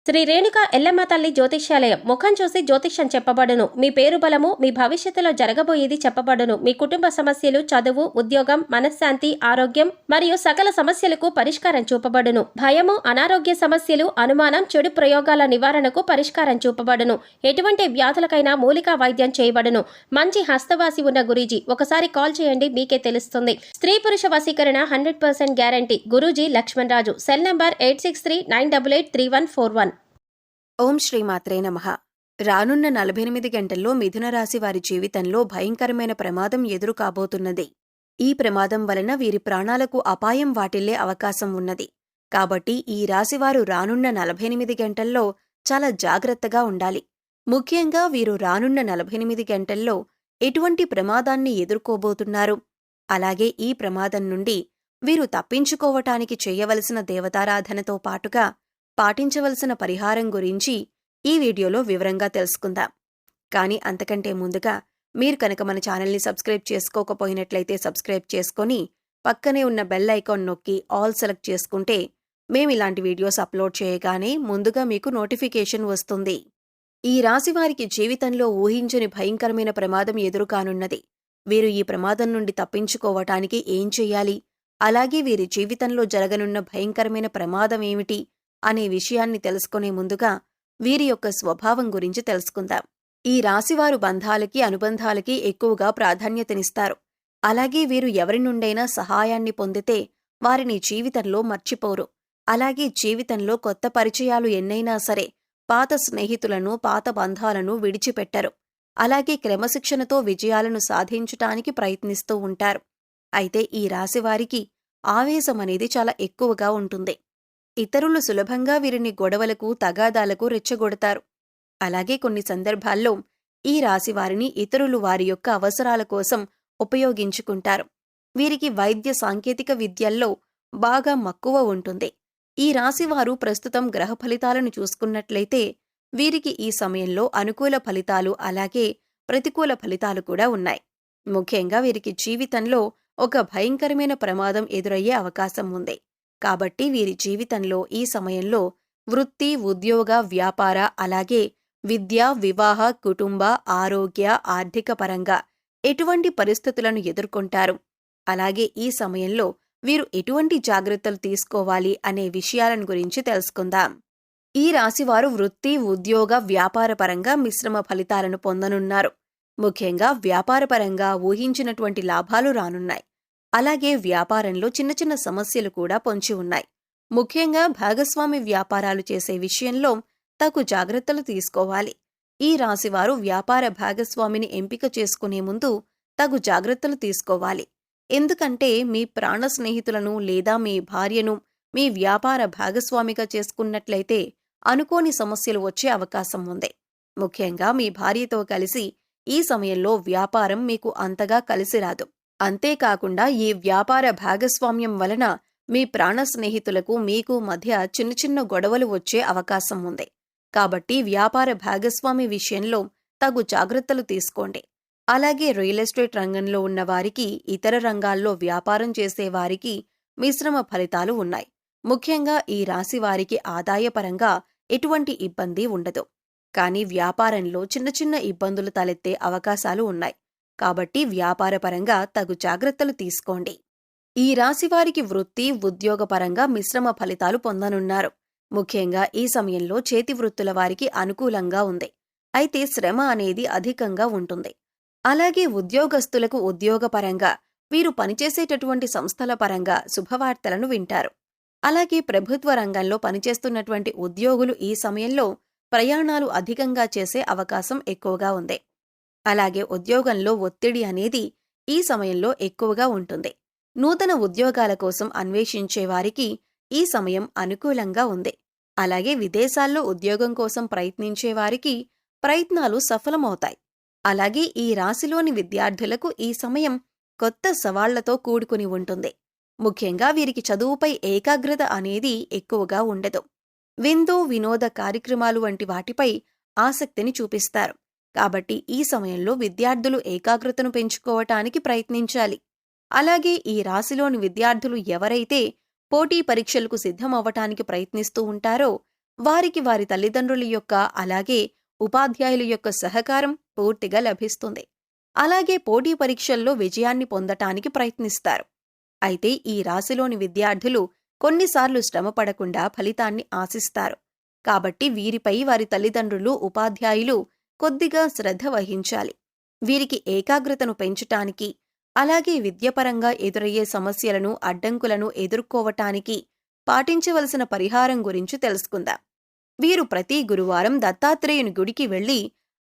శ్రీ రేణుక ఎల్లమ్మ తల్లి జ్యోతిష్యాలయం. ముఖం చూసి జ్యోతిష్యం చెప్పబడును. మీ పేరు బలము, మీ భవిష్యత్తులో జరగబోయేది చెప్పబడును. మీ కుటుంబ సమస్యలు, చదువు, ఉద్యోగం, మనశ్శాంతి, ఆరోగ్యం మరియు సకల సమస్యలకు పరిష్కారం చూపబడును. భయము, అనారోగ్య సమస్యలు, అనుమానం, చెడు ప్రయోగాల నివారణకు పరిష్కారం చూపబడును. ఎటువంటి వ్యాధులకైనా మూలికా వైద్యం చేయబడును. మంచి హస్తవాసి ఉన్న గురూజీ. ఒకసారి కాల్ చేయండి, మీకే తెలుస్తుంది. స్త్రీ పురుష వశీకరణ 100% guarantee. Guruji Laxman Raju. Cell number 8639883141. ఓం శ్రీమాత్రే నమః. రానున్న 48 గంటల్లో మిథున రాశి వారి జీవితంలో భయంకరమైన ప్రమాదం ఎదురు కాబోతున్నది. ఈ ప్రమాదం వలన వీరి ప్రాణాలకు అపాయం వాటిల్లే అవకాశం ఉన్నది. కాబట్టి ఈ రాశివారు రానున్న 48 గంటల్లో చాలా జాగ్రత్తగా ఉండాలి. ముఖ్యంగా వీరు రానున్న 48 గంటల్లో ఎటువంటి ప్రమాదాన్ని ఎదుర్కోబోతున్నారు, అలాగే ఈ ప్రమాదం నుండి వీరు తప్పించుకోవటానికి చేయవలసిన దేవతారాధనతో పాటుగా పాటించవలసిన పరిహారం గురించి ఈ వీడియోలో వివరంగా తెలుసుకుందాం. కానీ అంతకంటే ముందుగా మీరు కనుక మన ఛానల్ని సబ్స్క్రైబ్ చేసుకోకపోయినట్లయితే సబ్స్క్రైబ్ చేసుకొని పక్కనే ఉన్న బెల్ ఐకాన్ నొక్కి ఆల్ సెలెక్ట్ చేసుకుంటే మేము ఇలాంటి వీడియోస్ అప్లోడ్ చేయగానే ముందుగా మీకు నోటిఫికేషన్ వస్తుంది. ఈ రాశివారికి జీవితంలో ఊహించని భయంకరమైన ప్రమాదం ఎదురుకానున్నది. వీరు ఈ ప్రమాదం నుండి తప్పించుకోవటానికి ఏం చెయ్యాలి, అలాగే వీరి జీవితంలో జరగనున్న భయంకరమైన ప్రమాదం ఏమిటి అనే విషయాన్ని తెలుసుకునే ముందుగా వీరి యొక్క స్వభావం గురించి తెలుసుకుందాం. ఈ రాశివారు బంధాలకి, అనుబంధాలకి ఎక్కువగా ప్రాధాన్యతనిస్తారు. అలాగే వీరు ఎవరి నుండైనా సహాయాన్ని పొందితే వారిని జీవితంలో మర్చిపోరు. అలాగే జీవితంలో కొత్త పరిచయాలు ఎన్నైనా సరే పాత స్నేహితులను, పాత బంధాలను విడిచిపెట్టరు. అలాగే క్రమశిక్షణతో విజయాలను సాధించటానికి ప్రయత్నిస్తూ ఉంటారు. అయితే ఈ రాశివారికి ఆవేశమనేది చాలా ఎక్కువగా ఉంటుంది. ఇతరులు సులభంగా వీరిని గొడవలకు, తగాదాలకు రెచ్చగొడతారు. అలాగే కొన్ని సందర్భాల్లో ఈ రాశివారిని ఇతరులు వారి యొక్క అవసరాల కోసం ఉపయోగించుకుంటారు. వీరికి వైద్య సాంకేతిక విద్యల్లో బాగా మక్కువ ఉంటుంది. ఈ రాశివారు ప్రస్తుతం గ్రహ ఫలితాలను చూసుకున్నట్లయితే వీరికి ఈ సమయంలో అనుకూల ఫలితాలు, అలాగే ప్రతికూల ఫలితాలు కూడా ఉన్నాయి. ముఖ్యంగా వీరికి జీవితంలో ఒక భయంకరమైన ప్రమాదం ఎదురయ్యే అవకాశం ఉంది. కాబట్టి వీరి జీవితంలో ఈ సమయంలో వృత్తి, ఉద్యోగ, వ్యాపార, అలాగే విద్య, వివాహ, కుటుంబ, ఆరోగ్య, ఆర్థిక పరంగా ఎటువంటి పరిస్థితులను ఎదుర్కొంటారు, అలాగే ఈ సమయంలో వీరు ఎటువంటి జాగ్రత్తలు తీసుకోవాలి అనే విషయాలను గురించి తెలుసుకుందాం. ఈ రాశివారు వృత్తి, ఉద్యోగ, వ్యాపార పరంగా మిశ్రమ ఫలితాలను పొందనున్నారు. ముఖ్యంగా వ్యాపారపరంగా ఊహించినటువంటి లాభాలు రానున్నాయి. అలాగే వ్యాపారంలో చిన్న చిన్న సమస్యలు కూడా పొంచి ఉన్నాయి. ముఖ్యంగా భాగస్వామి వ్యాపారాలు చేసే విషయంలో తగు జాగ్రత్తలు తీసుకోవాలి. ఈ రాశివారు వ్యాపార భాగస్వామిని ఎంపిక చేసుకునే ముందు తగు జాగ్రత్తలు తీసుకోవాలి. ఎందుకంటే మీ ప్రాణ స్నేహితులను లేదా మీ భార్యను మీ వ్యాపార భాగస్వామిగా చేసుకున్నట్లయితే అనుకోని సమస్యలు వచ్చే అవకాశం ఉంది. ముఖ్యంగా మీ భార్యతో కలిసి ఈ సమయంలో వ్యాపారం మీకు అంతగా కలిసిరాదు. అంతేకాకుండా ఈ వ్యాపార భాగస్వామ్యం వలన మీ ప్రాణ స్నేహితులకు మీకు మధ్య చిన్న చిన్న గొడవలు వచ్చే అవకాశం ఉంది. కాబట్టి వ్యాపార భాగస్వామి విషయంలో తగు జాగ్రత్తలు తీసుకోండి. అలాగే రియల్ ఎస్టేట్ రంగంలో ఉన్న వారికి, ఇతర రంగాల్లో వ్యాపారం చేసేవారికి మిశ్రమ ఫలితాలు ఉన్నాయి. ముఖ్యంగా ఈ రాశి వారికి ఆదాయపరంగా ఎటువంటి ఇబ్బంది ఉండదు. కానీ వ్యాపారంలో చిన్న చిన్న ఇబ్బందులు తలెత్తే అవకాశాలు ఉన్నాయి. కాబట్టి వ్యాపారపరంగా తగు జాగ్రత్తలు తీసుకోండి. ఈ రాశివారికి వృత్తి, ఉద్యోగపరంగా మిశ్రమ ఫలితాలు పొందనున్నారు. ముఖ్యంగా ఈ సమయంలో చేతి వృత్తుల వారికి అనుకూలంగా ఉంది. అయితే శ్రమ అనేది అధికంగా ఉంటుంది. అలాగే ఉద్యోగస్తులకు ఉద్యోగపరంగా వీరు పనిచేసేటటువంటి సంస్థల పరంగా శుభవార్తలను వింటారు. అలాగే ప్రభుత్వ రంగంలో పనిచేస్తున్నటువంటి ఉద్యోగులు ఈ సమయంలో ప్రయాణాలు అధికంగా చేసే అవకాశం ఎక్కువగా ఉంది. అలాగే ఉద్యోగంలో ఒత్తిడి అనేది ఈ సమయంలో ఎక్కువగా ఉంటుంది. నూతన ఉద్యోగాల కోసం అన్వేషించే వారికి ఈ సమయం అనుకూలంగా ఉంది. అలాగే విదేశాల్లో ఉద్యోగం కోసం ప్రయత్నించే వారికి ప్రయత్నాలు సఫలమవుతాయి. అలాగే ఈ రాశిలోని విద్యార్థులకు ఈ సమయం కొత్త సవాళ్లతో కూడుకుని ఉంటుంది. ముఖ్యంగా వీరికి చదువుపై ఏకాగ్రత అనేది ఎక్కువగా ఉండదు. విందు, వినోద కార్యక్రమాలు వంటి వాటిపై ఆసక్తిని చూపిస్తారు. కాబట్టి ఈ సమయంలో విద్యార్థులు ఏకాగ్రతను పెంచుకోవటానికి ప్రయత్నించాలి. అలాగే ఈ రాశిలోని విద్యార్థులు ఎవరైతే పోటీ పరీక్షలకు సిద్ధమవ్వటానికి ప్రయత్నిస్తూ ఉంటారో వారికి వారి తల్లిదండ్రుల యొక్క అలాగే ఉపాధ్యాయుల యొక్క సహకారం పూర్తిగా లభిస్తుంది. అలాగే పోటీ పరీక్షల్లో విజయాన్ని పొందటానికి ప్రయత్నిస్తారు. అయితే ఈ రాశిలోని విద్యార్థులు కొన్నిసార్లు శ్రమపడకుండా ఫలితాన్ని ఆశిస్తారు. కాబట్టి వీరిపై వారి తల్లిదండ్రులు, ఉపాధ్యాయులు కొద్దిగా శ్రద్ధ వహించాలి. వీరికి ఏకాగ్రతను పెంచటానికి, అలాగే విద్యపరంగా ఎదురయ్యే సమస్యలను, అడ్డంకులను ఎదుర్కోవటానికి పాటించవలసిన పరిహారం గురించి తెలుసుకుందాం. వీరు ప్రతి గురువారం దత్తాత్రేయుని గుడికి వెళ్లి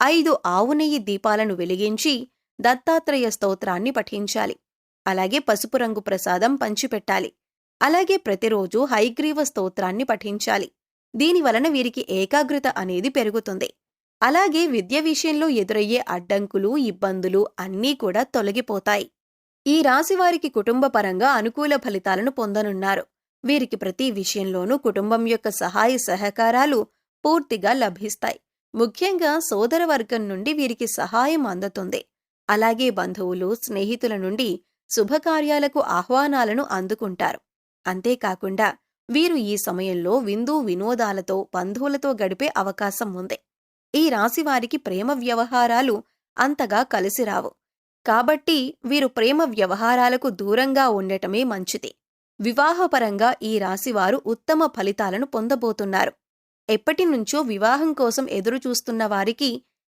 5 ఆవు నెయ్యి దీపాలను వెలిగించి దత్తాత్రేయ స్తోత్రాన్ని పఠించాలి. అలాగే పసుపు రంగు ప్రసాదం పంచిపెట్టాలి. అలాగే ప్రతిరోజు హయగ్రీవ స్తోత్రాన్ని పఠించాలి. దీనివలన వీరికి ఏకాగ్రత అనేది పెరుగుతుంది. అలాగే విద్య విషయంలో ఎదురయ్యే అడ్డంకులు, ఇబ్బందులు అన్నీ కూడా తొలగిపోతాయి. ఈ రాశివారికి కుటుంబపరంగా అనుకూల ఫలితాలను పొందనున్నారు. వీరికి ప్రతి విషయంలోనూ కుటుంబం యొక్క సహాయ సహకారాలు పూర్తిగా లభిస్తాయి. ముఖ్యంగా సోదరవర్గం నుండి వీరికి సహాయం అందుతుంది. అలాగే బంధువులు, స్నేహితుల నుండి శుభకార్యాలకు ఆహ్వానాలను అందుకుంటారు. అంతేకాకుండా వీరు ఈ సమయంలో విందు వినోదాలతో బంధువులతో గడిపే అవకాశం ఉంది. ఈ రాశివారికి ప్రేమ వ్యవహారాలు అంతగా కలిసిరావు. కాబట్టి వీరు ప్రేమ వ్యవహారాలకు దూరంగా ఉండటమే మంచిది. వివాహపరంగా ఈ రాశివారు ఉత్తమ ఫలితాలను పొందబోతున్నారు. ఎప్పటినుంచో వివాహం కోసం ఎదురుచూస్తున్న వారికి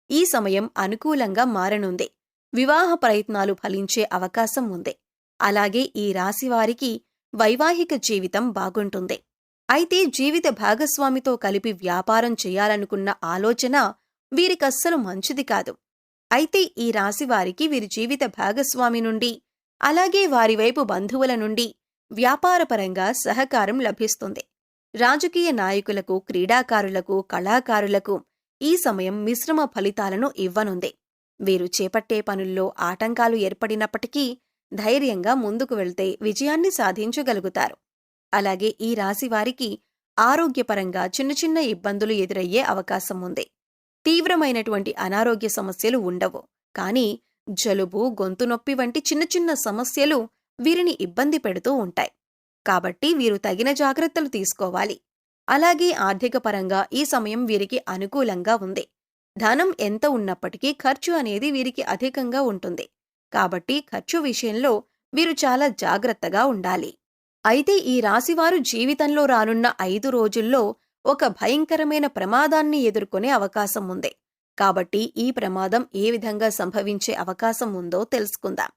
ఈ సమయం అనుకూలంగా మారనుంది. వివాహ ప్రయత్నాలు ఫలించే అవకాశం ఉంది. అలాగే ఈ రాశివారికి వైవాహిక జీవితం బాగుంటుంది. అయితే జీవిత భాగస్వామితో కలిపి వ్యాపారం చేయాలనుకున్న ఆలోచన వీరికస్సలు మంచిది కాదు. అయితే ఈ రాశివారికి వీరి జీవిత భాగస్వామి నుండి, అలాగే వారి వైపు బంధువుల నుండి వ్యాపారపరంగా సహకారం లభిస్తుంది. రాజకీయ నాయకులకు, క్రీడాకారులకు, కళాకారులకు ఈ సమయం మిశ్రమ ఫలితాలను ఇవ్వనుంది. వీరు చేపట్టే పనుల్లో ఆటంకాలు ఏర్పడినప్పటికీ ధైర్యంగా ముందుకు వెళ్తే విజయాన్ని సాధించగలుగుతారు. అలాగే ఈ రాశివారికి ఆరోగ్యపరంగా చిన్న చిన్న ఇబ్బందులు ఎదురయ్యే అవకాశం ఉంది. తీవ్రమైనటువంటి అనారోగ్య సమస్యలు ఉండవు. కానీ జలుబు, గొంతు నొప్పి వంటి చిన్న చిన్న సమస్యలు వీరిని ఇబ్బంది పెడుతూ ఉంటాయి. కాబట్టి వీరు తగిన జాగ్రత్తలు తీసుకోవాలి. అలాగే ఆర్థిక పరంగా ఈ సమయం వీరికి అనుకూలంగా ఉంది. ధనం ఎంత ఉన్నప్పటికీ ఖర్చు అనేది వీరికి అధికంగా ఉంటుంది. కాబట్టి ఖర్చు విషయంలో వీరు చాలా జాగ్రత్తగా ఉండాలి. అయితే ఈ రాశివారు జీవితంలో రానున్న 5 రోజుల్లో ఒక భయంకరమైన ప్రమాదాన్ని ఎదుర్కొనే అవకాశం ఉంది. కాబట్టి ఈ ప్రమాదం ఏ విధంగా సంభవించే అవకాశం ఉందో తెలుసుకుందాం.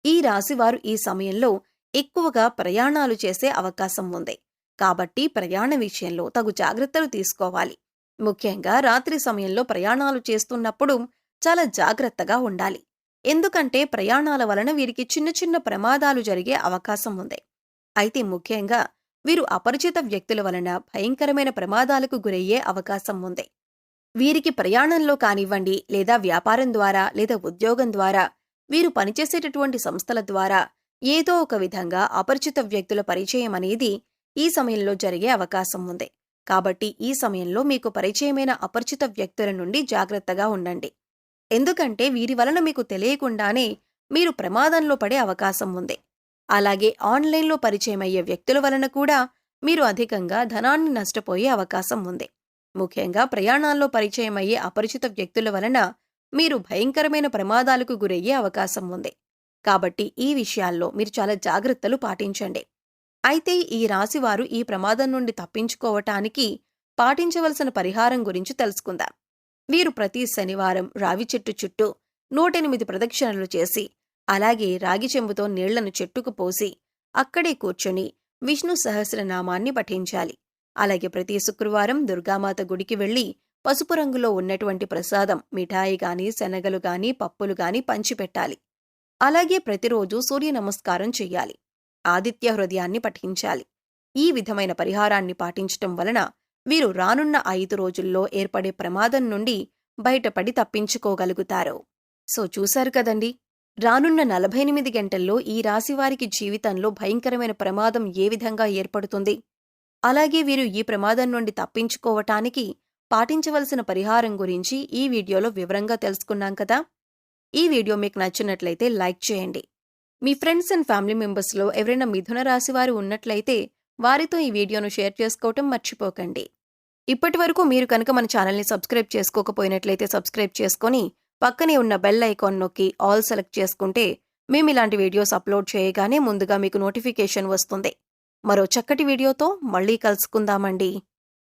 ఈ రాశివారు ఈ సమయంలో ఎక్కువగా ప్రయాణాలు చేసే అవకాశం ఉంది. కాబట్టి ప్రయాణ విషయంలో తగు జాగ్రత్తలు తీసుకోవాలి. ముఖ్యంగా రాత్రి సమయంలో ప్రయాణాలు చేస్తున్నప్పుడు చాలా జాగ్రత్తగా ఉండాలి. ఎందుకంటే ప్రయాణాల వలన వీరికి చిన్న చిన్న ప్రమాదాలు జరిగే అవకాశం ఉంది. అయితే ముఖ్యంగా వీరు అపరిచిత వ్యక్తుల వలన భయంకరమైన ప్రమాదాలకు గురయ్యే అవకాశం ఉంది. వీరికి ప్రయాణంలో కానివ్వండి, లేదా వ్యాపారం ద్వారా, లేదా ఉద్యోగం ద్వారా, వీరు పనిచేసేటటువంటి సంస్థల ద్వారా ఏదో ఒక విధంగా అపరిచిత వ్యక్తుల పరిచయం అనేది ఈ సమయంలో జరిగే అవకాశం ఉంది. కాబట్టి ఈ సమయంలో మీకు పరిచయమైన అపరిచిత వ్యక్తుల నుండి జాగ్రత్తగా ఉండండి. ఎందుకంటే వీరి వలన మీకు తెలియకుండానే మీరు ప్రమాదంలో పడే అవకాశం ఉంది. అలాగే ఆన్లైన్లో పరిచయమయ్యే వ్యక్తుల వలన కూడా మీరు అధికంగా ధనాన్ని నష్టపోయే అవకాశం ఉంది. ముఖ్యంగా ప్రయాణాల్లో పరిచయమయ్యే అపరిచిత వ్యక్తుల వలన మీరు భయంకరమైన ప్రమాదాలకు గురయ్యే అవకాశం ఉంది. కాబట్టి ఈ విషయాల్లో మీరు చాలా జాగ్రత్తలు పాటించండి. అయితే ఈ రాశివారు ఈ ప్రమాదం నుండి తప్పించుకోవటానికి పాటించవలసిన పరిహారం గురించి తెలుసుకుందాం. వీరు ప్రతి శనివారం రావి చెట్టు చుట్టూ 108 ప్రదక్షిణలు చేసి, అలాగే రాగి చెంబుతో నీళ్లను చెట్టుకు పోసి అక్కడే కూర్చొని విష్ణు సహస్రనామాన్ని పఠించాలి. అలాగే ప్రతి శుక్రవారం దుర్గామాత గుడికి వెళ్లి పసుపు రంగులో ఉన్నటువంటి ప్రసాదం, మిఠాయి గాని, శనగలు గాని, పప్పులు గాని పంచిపెట్టాలి. అలాగే ప్రతిరోజు సూర్య నమస్కారం చెయ్యాలి. ఆదిత్య హృదయాన్ని పఠించాలి. ఈ విధమైన పరిహారాన్ని పాటించటం వలన వీరు రానున్న 5 రోజుల్లో ఏర్పడే ప్రమాదం నుండి బయటపడి తప్పించుకోగలుగుతారు. సో చూశారు కదండి, రానున్న 48 గంటల్లో ఈ రాశివారికి జీవితంలో భయంకరమైన ప్రమాదం ఏ విధంగా ఏర్పడుతుంది, అలాగే వీరు ఈ ప్రమాదం నుండి తప్పించుకోవటానికి పాటించవలసిన పరిహారం గురించి ఈ వీడియోలో వివరంగా తెలుసుకున్నాం కదా. ఈ వీడియో మీకు నచ్చినట్లయితే లైక్ చేయండి. మీ ఫ్రెండ్స్ అండ్ ఫ్యామిలీ మెంబర్స్లో ఎవరైనా మిథున రాశి వారు ఉన్నట్లయితే వారితో ఈ వీడియోను షేర్ చేసుకోవటం మర్చిపోకండి. ఇప్పటి వరకు మీరు కనుక మన ఛానల్ని సబ్స్క్రైబ్ చేసుకోకపోయినట్లయితే సబ్స్క్రైబ్ చేసుకొని పక్కనే ఉన్న బెల్ ఐకాన్ నొక్కి ఆల్ సెలెక్ట్ చేసుకుంటే మేము ఇలాంటి వీడియోస్ అప్లోడ్ చేయగానే ముందుగా మీకు నోటిఫికేషన్ వస్తుంది. మరో చక్కటి వీడియోతో మళ్ళీ కలుసుకుందామండి.